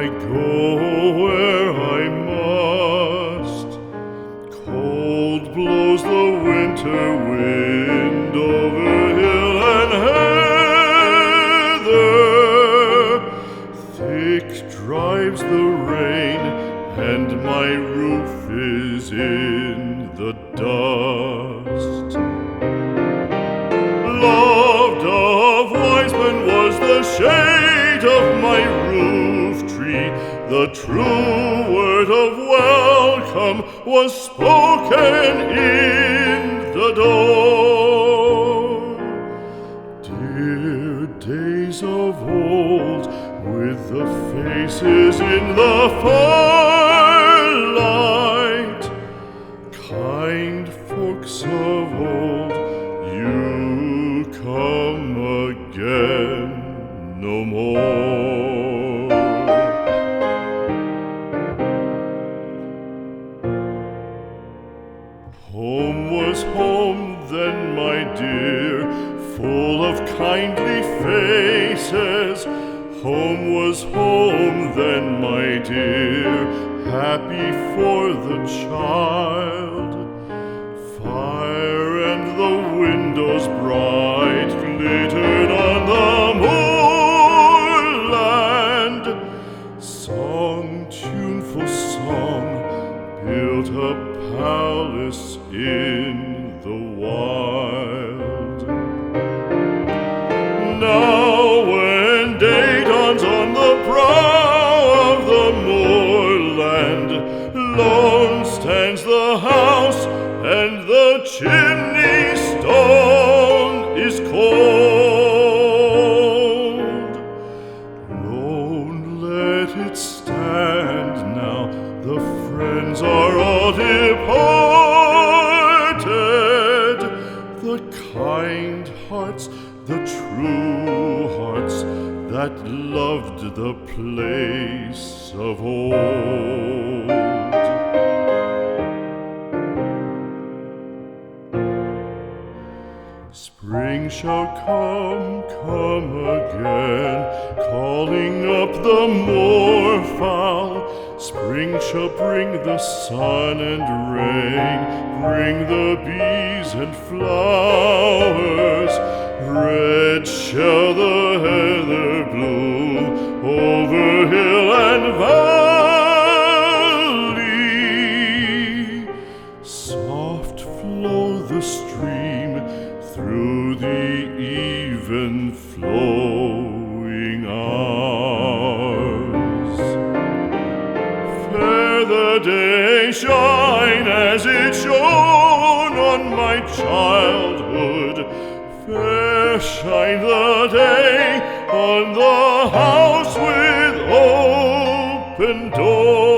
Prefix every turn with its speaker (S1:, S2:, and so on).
S1: go where I must. Cold blows the winter wind over hill and heather. Thick drives the rain, and my roof is in the dust. Loved of wise men was the shade of my roof tree. The true word of welcome was spoken in the door. Dear days of old, with the faces in the firelight, kind folks of old, you come again no more. Home was home then, my dear, full of kindly faces. Home was home then, my dear, happy for the child. Fire and the windows bright glittered on the moorland. Song, tuneful song, built a palace in the wild. Now when day dawns on the brow of the moorland, lone stands the house, and the chimney stone is cold. Lone let it stand now, the friends are all departed. The kind hearts, the true hearts, that loved the place of old. Spring shall come again, calling up the moorfowl. Spring shall bring the sun and rain, bring the bees and flowers. Red shall the heather bloom over hill and valley. Soft flow the stream through the even flowing hours. Fair the day shine as it shone on my childhood. Fair shine the day on the house with open door.